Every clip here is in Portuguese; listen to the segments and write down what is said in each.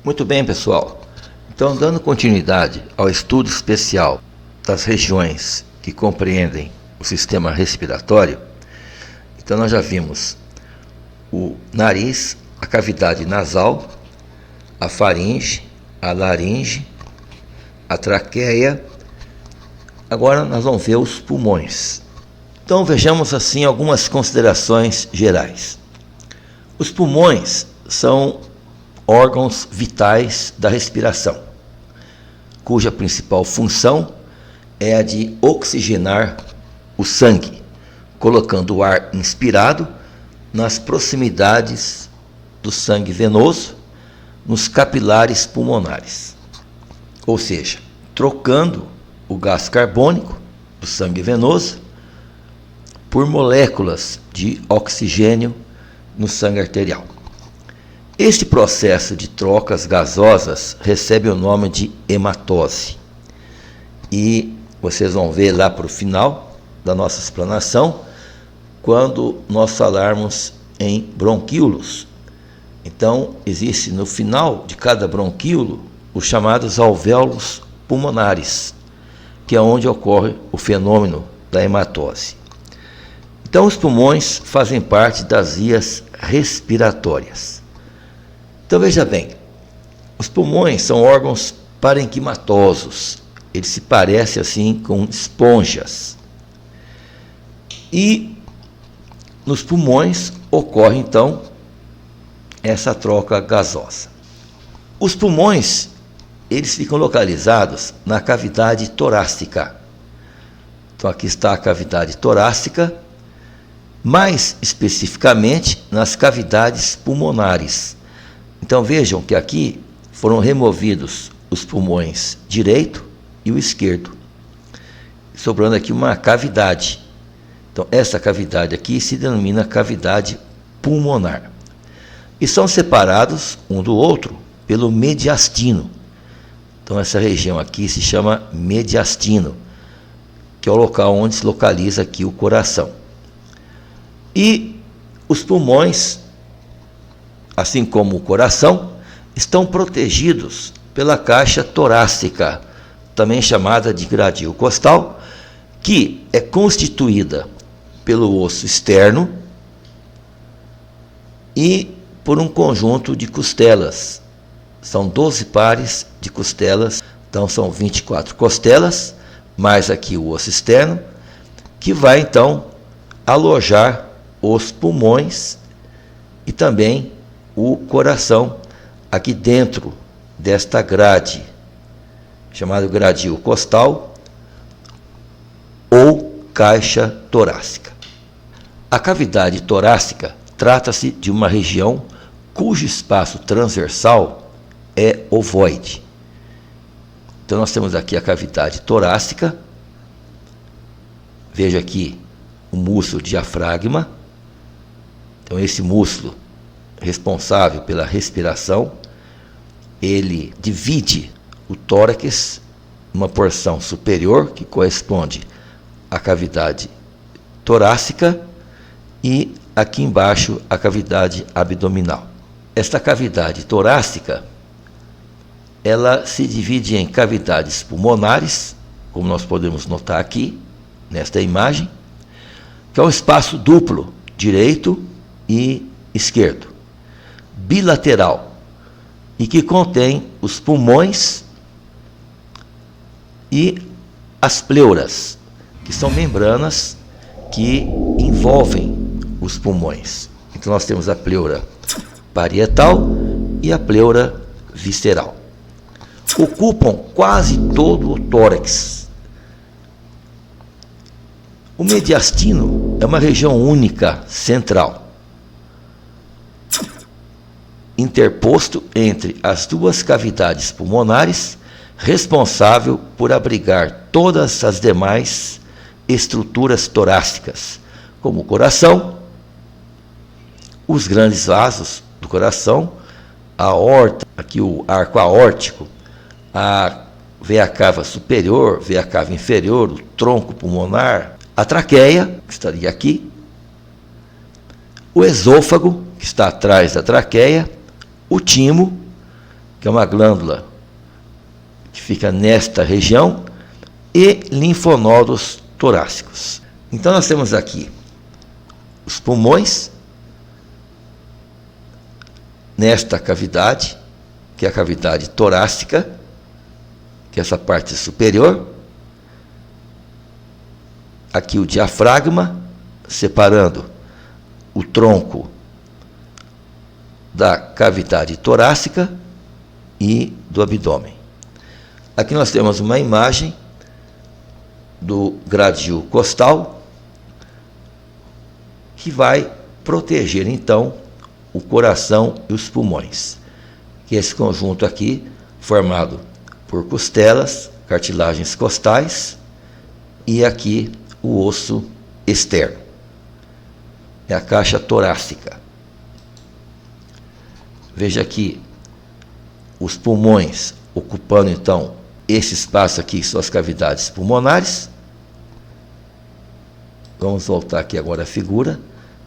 Muito bem, pessoal. Então, dando continuidade ao estudo especial das regiões que compreendem o sistema respiratório, então nós já vimos o nariz, a cavidade nasal, a faringe, a laringe, a traqueia. Agora nós vamos ver os pulmões. Então vejamos assim algumas considerações gerais. Os pulmões são órgãos vitais da respiração, cuja principal função é a de oxigenar o sangue, colocando o ar inspirado nas proximidades do sangue venoso, nos capilares pulmonares, ou seja, trocando o gás carbônico do sangue venoso por moléculas de oxigênio no sangue arterial. Este processo de trocas gasosas recebe o nome de hematose. E vocês vão ver lá para o final da nossa explanação, quando nós falarmos em bronquíolos. Então, existe no final de cada bronquíolo os chamados alvéolos pulmonares, que é onde ocorre o fenômeno da hematose. Então, os pulmões fazem parte das vias respiratórias. Então, veja bem, os pulmões são órgãos parenquimatosos, eles se parecem assim com esponjas. E nos pulmões ocorre, então, essa troca gasosa. Os pulmões, eles ficam localizados na cavidade torácica. Então, aqui está a cavidade torácica, mais especificamente nas cavidades pulmonares. Então vejam que aqui foram removidos os pulmões direito e o esquerdo, sobrando aqui uma cavidade. Então essa cavidade aqui se denomina cavidade pulmonar. E são separados um do outro pelo mediastino. Então essa região aqui se chama mediastino, que é o local onde se localiza aqui o coração. E os pulmões, assim como o coração, estão protegidos pela caixa torácica, também chamada de gradil costal, que é constituída pelo osso externo e por um conjunto de costelas. São 12 pares de costelas, então são 24 costelas, mais aqui o osso externo, que vai então alojar os pulmões e também o coração aqui dentro desta grade, chamado gradil costal ou caixa torácica. A cavidade torácica trata-se de uma região cujo espaço transversal é ovoide. Então nós temos aqui a cavidade torácica, veja aqui o músculo diafragma. Então esse músculo responsável pela respiração, ele divide o tórax, uma porção superior que corresponde à cavidade torácica e aqui embaixo a cavidade abdominal. Esta cavidade torácica, ela se divide em cavidades pulmonares, como nós podemos notar aqui nesta imagem, que é um espaço duplo, direito e esquerdo, bilateral, e que contém os pulmões e as pleuras, que são membranas que envolvem os pulmões. Então nós temos a pleura parietal e a pleura visceral. Ocupam quase todo o tórax. O mediastino é uma região única, central, interposto entre as duas cavidades pulmonares, responsável por abrigar todas as demais estruturas torácicas, como o coração, os grandes vasos do coração, a aorta, aqui o arco aórtico, a veia cava superior, veia cava inferior, o tronco pulmonar, a traqueia, que estaria aqui, o esôfago, que está atrás da traqueia, o timo que é uma glândula que fica nesta região, e linfonodos torácicos. Então nós temos aqui os pulmões, nesta cavidade, que é a cavidade torácica, que é essa parte superior. Aqui o diafragma, separando o tronco da cavidade torácica e do abdômen. Aqui nós temos uma imagem do gradil costal, que vai proteger então o coração e os pulmões, que é esse conjunto aqui formado por costelas, cartilagens costais e aqui o osso externo. É a caixa torácica. Veja aqui os pulmões ocupando então esse espaço aqui, que são as cavidades pulmonares. Vamos voltar aqui agora à figura.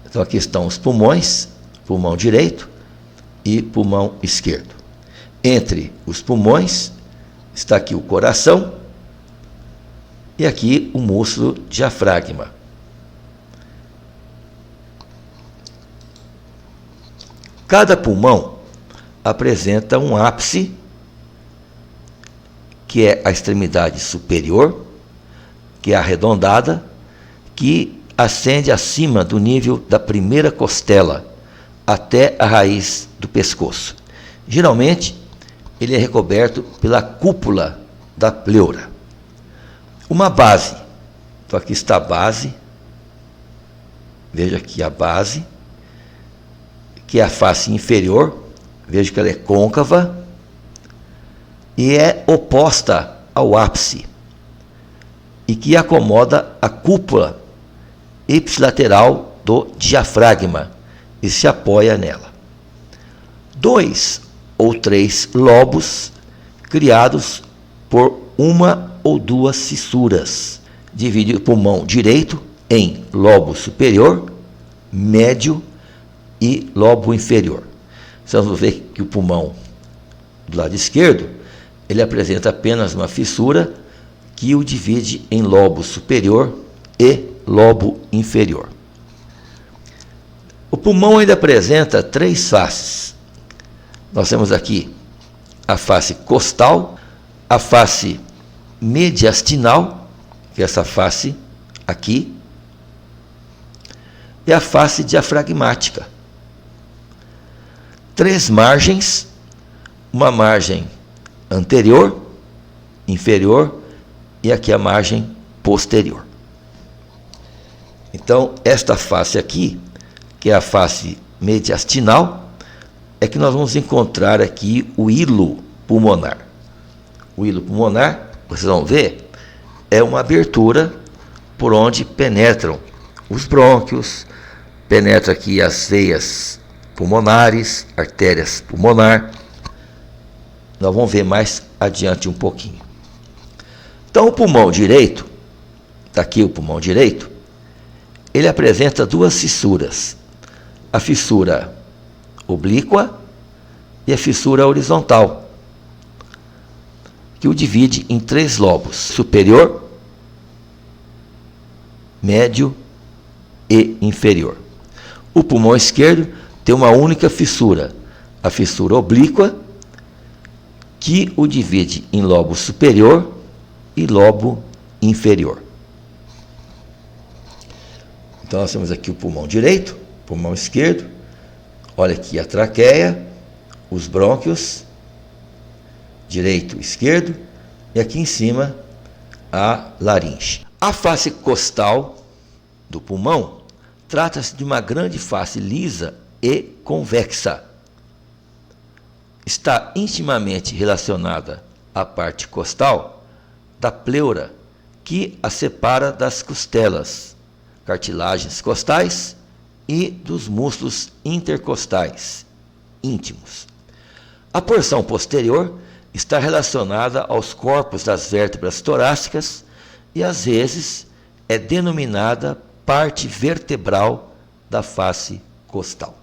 Então aqui estão os pulmões, pulmão direito e pulmão esquerdo. Entre os pulmões está aqui o coração e aqui o músculo diafragma. Cada pulmão apresenta um ápice, que é a extremidade superior, que é arredondada, que ascende acima do nível da primeira costela até a raiz do pescoço. Geralmente, ele é recoberto pela cúpula da pleura. Uma base. Então, aqui está a base. Veja aqui a base, que é a face inferior. Veja que ela é côncava e é oposta ao ápice, e que acomoda a cúpula ipsilateral do diafragma e se apoia nela. 2 ou 3 lobos criados por uma ou 2 fissuras. Divide o pulmão direito em lobo superior, médio e lobo inferior. Então, vamos ver que o pulmão do lado esquerdo, ele apresenta apenas uma fissura que o divide em lobo superior e lobo inferior. O pulmão ainda apresenta 3 faces. Nós temos aqui a face costal, a face mediastinal, que é essa face aqui, e a face diafragmática. 3 margens, uma margem anterior, inferior e aqui a margem posterior. Então, esta face aqui, que é a face mediastinal, é que nós vamos encontrar aqui o hilo pulmonar. O hilo pulmonar, vocês vão ver, é uma abertura por onde penetram os brônquios, penetra aqui as veias pulmonares, artérias pulmonar. Nós vamos ver mais adiante um pouquinho. Então, o pulmão direito, está aqui o pulmão direito, ele apresenta 2 fissuras. A fissura oblíqua e a fissura horizontal, que o divide em 3 lobos: superior, médio e inferior. O pulmão esquerdo tem uma única fissura, a fissura oblíqua, que o divide em lobo superior e lobo inferior. Então, nós temos aqui o pulmão direito, pulmão esquerdo. Olha aqui a traqueia, os brônquios, direito e esquerdo, e aqui em cima a laringe. A face costal do pulmão trata-se de uma grande face lisa e convexa. Está intimamente relacionada à parte costal da pleura, que a separa das costelas, cartilagens costais e dos músculos intercostais íntimos. A porção posterior está relacionada aos corpos das vértebras torácicas e às vezes é denominada parte vertebral da face costal.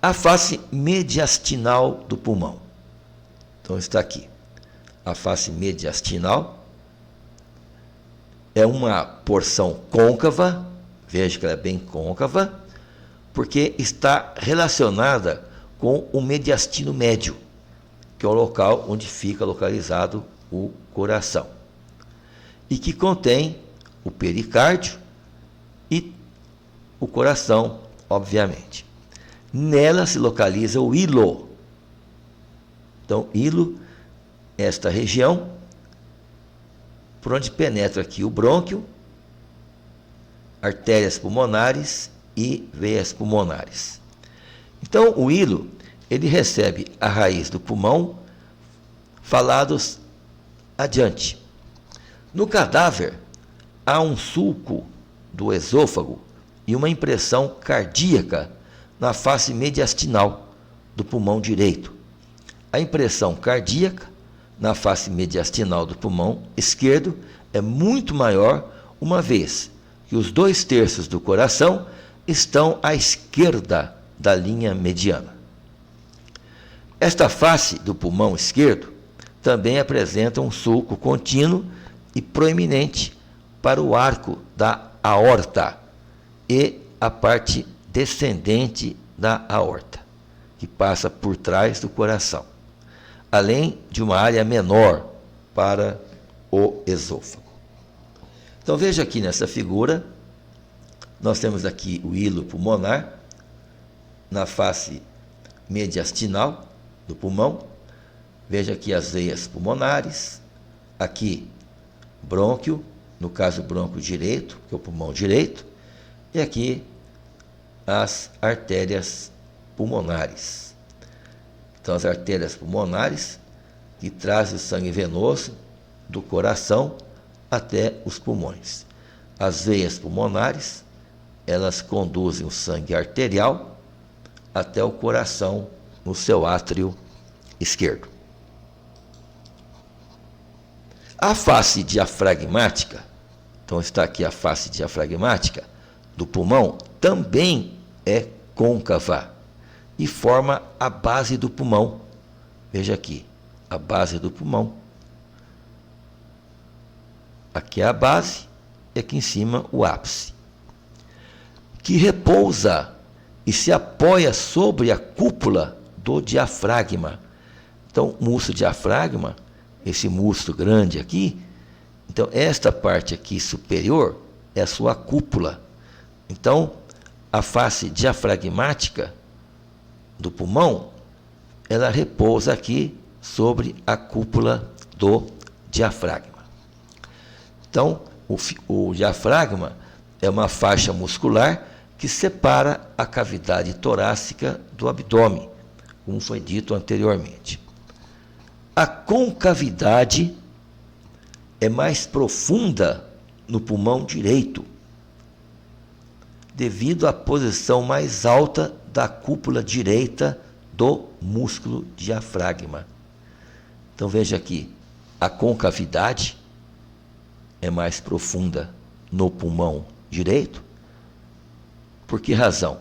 A face mediastinal do pulmão. Então está aqui. A face mediastinal é uma porção côncava, veja que ela é bem côncava, porque está relacionada com o mediastino médio, que é o local onde fica localizado o coração, e que contém o pericárdio e o coração, obviamente. Nela se localiza o hilo. Então, hilo é esta região por onde penetra aqui o brônquio, artérias pulmonares e veias pulmonares. Então, o hilo, ele recebe a raiz do pulmão, falados adiante. No cadáver, há um sulco do esôfago e uma impressão cardíaca na face mediastinal do pulmão direito. A impressão cardíaca na face mediastinal do pulmão esquerdo é muito maior, uma vez que os 2/3 do coração estão à esquerda da linha mediana. Esta face do pulmão esquerdo também apresenta um sulco contínuo e proeminente para o arco da aorta e a parte descendente da aorta, que passa por trás do coração, além de uma área menor para o esôfago. Então veja aqui nessa figura, nós temos aqui o hilo pulmonar na face mediastinal do pulmão. Veja aqui as veias pulmonares, aqui brônquio, no caso brônquio direito, que é o pulmão direito, e aqui as artérias pulmonares. Então, as artérias pulmonares que trazem o sangue venoso do coração até os pulmões. As veias pulmonares, elas conduzem o sangue arterial até o coração no seu átrio esquerdo. A face diafragmática, então está aqui a face diafragmática do pulmão, também é côncava e forma a base do pulmão. Veja aqui, a base do pulmão. Aqui é a base e aqui em cima o ápice, que repousa e se apoia sobre a cúpula do diafragma. Então, o músculo diafragma, esse músculo grande aqui, então esta parte aqui superior é a sua cúpula. Então, a face diafragmática do pulmão, ela repousa aqui sobre a cúpula do diafragma. Então, o diafragma é uma faixa muscular que separa a cavidade torácica do abdômen, como foi dito anteriormente. A concavidade é mais profunda no pulmão direito, devido à posição mais alta da cúpula direita do músculo diafragma. Então veja aqui, a concavidade é mais profunda no pulmão direito. Por que razão?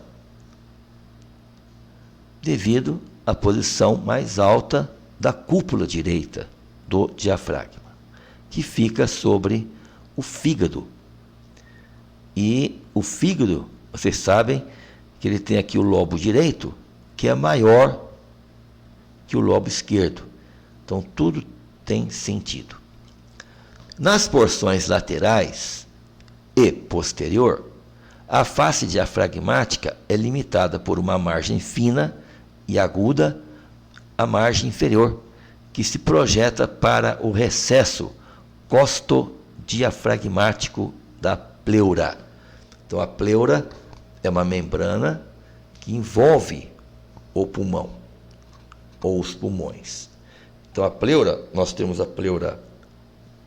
Devido à posição mais alta da cúpula direita do diafragma, que fica sobre o fígado. E o fígado, vocês sabem que ele tem aqui o lobo direito, que é maior que o lobo esquerdo. Então, tudo tem sentido. Nas porções laterais e posterior, a face diafragmática é limitada por uma margem fina e aguda, a margem inferior, que se projeta para o recesso costodiafragmático da pleura. Então, a pleura é uma membrana que envolve o pulmão, ou os pulmões. Então, a pleura, nós temos a pleura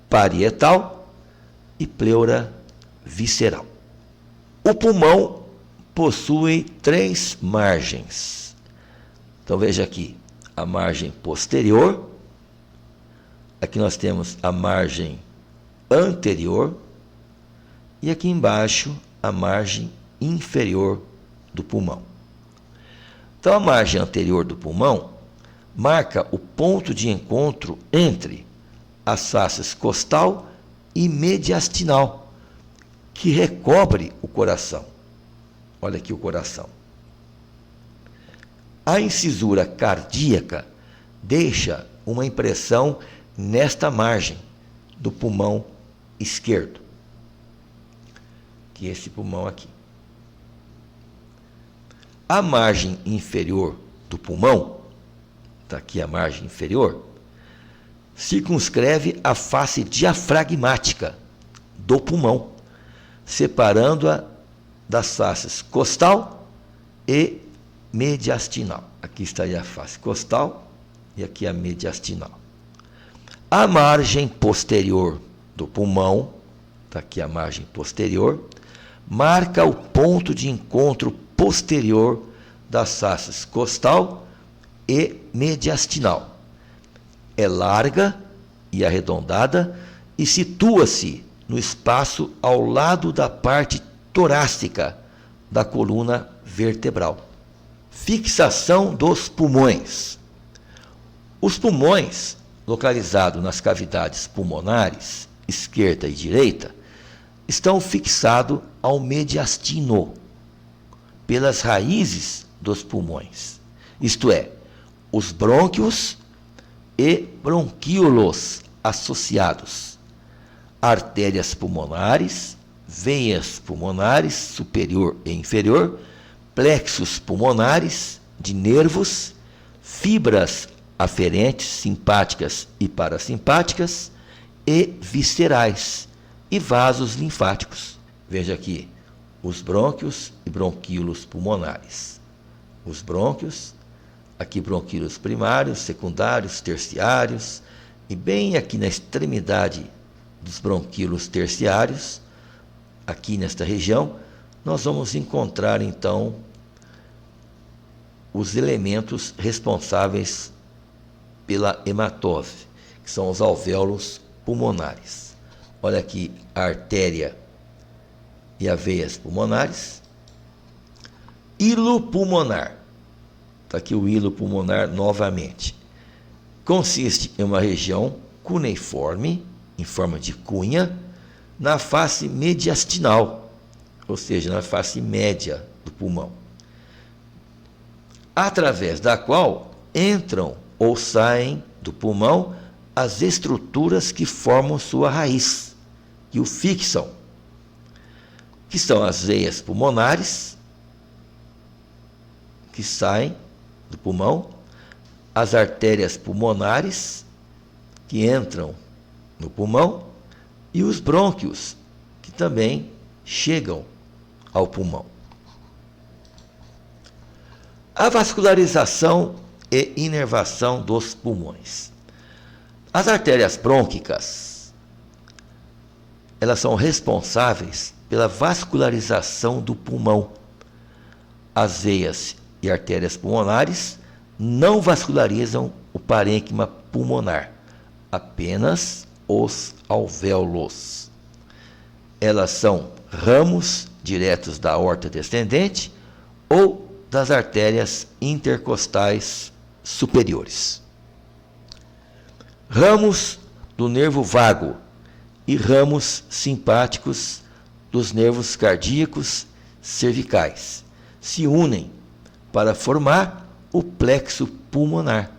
parietal e pleura visceral. O pulmão possui 3 margens. Então, veja aqui, a margem posterior, aqui nós temos a margem anterior e aqui embaixo a margem inferior do pulmão. Então, a margem anterior do pulmão marca o ponto de encontro entre as faces costal e mediastinal, que recobre o coração. Olha aqui o coração. A incisura cardíaca deixa uma impressão nesta margem do pulmão esquerdo, que é esse pulmão aqui. A margem inferior do pulmão, está aqui a margem inferior, circunscreve a face diafragmática do pulmão, separando-a das faces costal e mediastinal. Aqui estaria a face costal e aqui a mediastinal. A margem posterior do pulmão, está aqui a margem posterior, marca o ponto de encontro posterior das faces costal e mediastinal. É larga e arredondada e situa-se no espaço ao lado da parte torácica da coluna vertebral. Fixação dos pulmões. Os pulmões, localizados nas cavidades pulmonares, esquerda e direita, estão fixados ao mediastino, pelas raízes dos pulmões, isto é, os brônquios e bronquíolos associados, artérias pulmonares, veias pulmonares superior e inferior, plexos pulmonares de nervos, fibras aferentes, simpáticas e parasimpáticas, e viscerais, e vasos linfáticos. Veja aqui, os brônquios e bronquíolos pulmonares. Os brônquios, aqui bronquíolos primários, secundários, terciários, e bem aqui na extremidade dos bronquíolos terciários, aqui nesta região, nós vamos encontrar então os elementos responsáveis pela hematose, que são os alvéolos pulmonares. Olha aqui a artéria e as veias pulmonares. Hilo pulmonar. Está aqui o hilo pulmonar novamente. Consiste em uma região cuneiforme, em forma de cunha, na face mediastinal, ou seja, na face média do pulmão, através da qual entram ou saem do pulmão as estruturas que formam sua raiz, que o fixam, que são as veias pulmonares, que saem do pulmão, as artérias pulmonares, que entram no pulmão, e os brônquios, que também chegam ao pulmão. A vascularização e inervação dos pulmões. As artérias brônquicas, elas são responsáveis pela vascularização do pulmão. As veias e artérias pulmonares não vascularizam o parênquima pulmonar, apenas os alvéolos. Elas são ramos diretos da aorta descendente ou das artérias intercostais superiores. Ramos do nervo vago e ramos simpáticos dos nervos cardíacos cervicais se unem para formar o plexo pulmonar.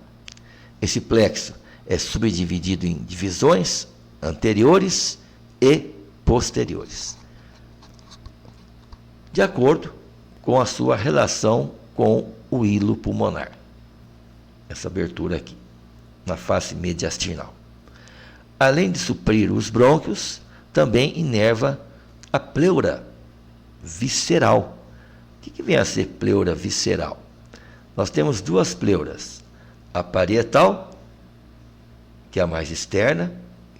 Esse plexo é subdividido em divisões anteriores e posteriores, de acordo com a sua relação com o hilo pulmonar. Essa abertura aqui, na face mediastinal. Além de suprir os brônquios, também inerva a pleura visceral. O que vem a ser pleura visceral? Nós temos duas pleuras, a parietal, que é a mais externa,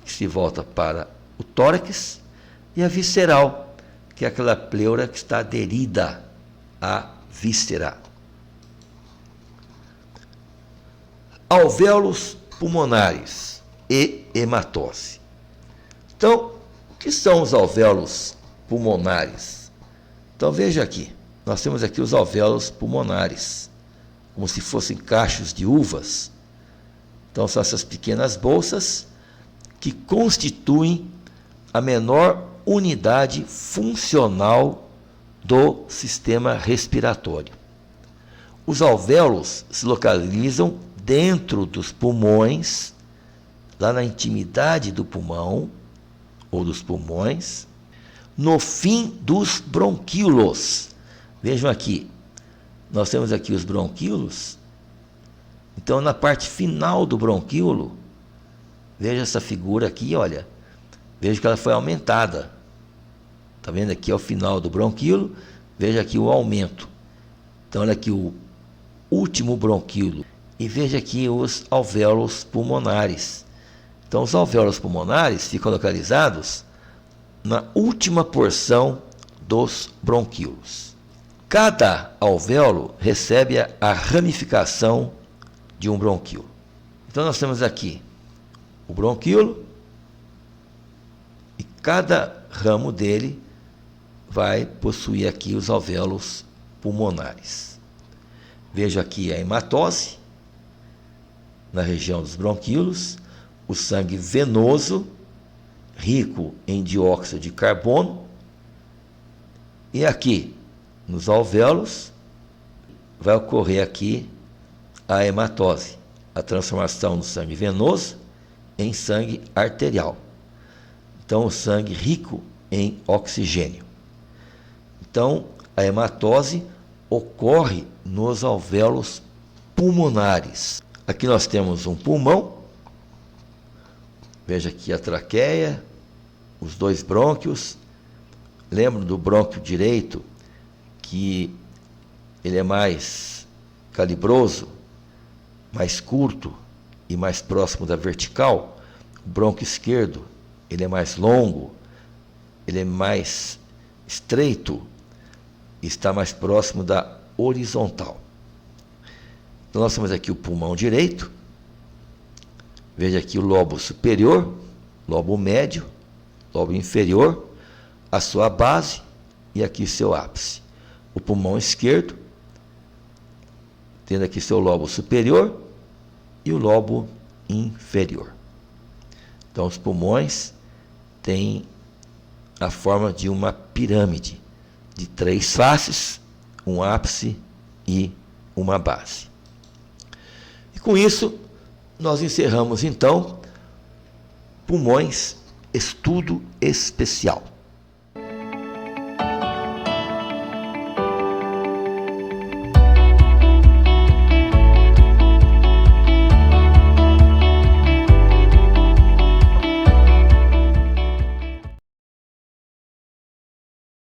que se volta para o tórax, e a visceral, que é aquela pleura que está aderida à víscera. Alvéolos pulmonares e hematose. Então, o que são os alvéolos pulmonares? Então, veja aqui, nós temos aqui os alvéolos pulmonares, como se fossem cachos de uvas, Então são essas pequenas bolsas que constituem a menor unidade funcional do sistema respiratório. Os alvéolos se localizam dentro dos pulmões, lá na intimidade do pulmão, ou dos pulmões, no fim dos bronquíolos. Vejam aqui, nós temos aqui os bronquíolos. Então, na parte final do bronquíolo, veja essa figura aqui, olha, veja que ela foi aumentada. Está vendo aqui ao final do bronquíolo, veja aqui o aumento. Então, olha aqui o último bronquíolo. E veja aqui os alvéolos pulmonares. Então, os alvéolos pulmonares ficam localizados na última porção dos bronquíolos. Cada alvéolo recebe a ramificação de um bronquíolo. Então, nós temos aqui o bronquíolo e cada ramo dele vai possuir aqui os alvéolos pulmonares. Veja aqui a hematose na região dos bronquíolos, o sangue venoso, rico em dióxido de carbono, e aqui, nos alvéolos, vai ocorrer aqui a hematose, a transformação do sangue venoso em sangue arterial. Então, o sangue rico em oxigênio. Então, a hematose ocorre nos alvéolos pulmonares. Aqui nós temos um pulmão. Veja aqui a traqueia, os dois brônquios. Lembram do brônquio direito, que ele é mais calibroso, mais curto e mais próximo da vertical. O brônquio esquerdo, ele é mais longo, ele é mais estreito e está mais próximo da horizontal. Então, nós temos aqui o pulmão direito. Veja aqui o lobo superior, lobo médio, lobo inferior, a sua base e aqui seu ápice. O pulmão esquerdo, tendo aqui seu lobo superior e o lobo inferior. Então, os pulmões têm a forma de uma pirâmide, de 3 faces, um ápice e uma base. E com isso, nós encerramos, então, pulmões, estudo especial.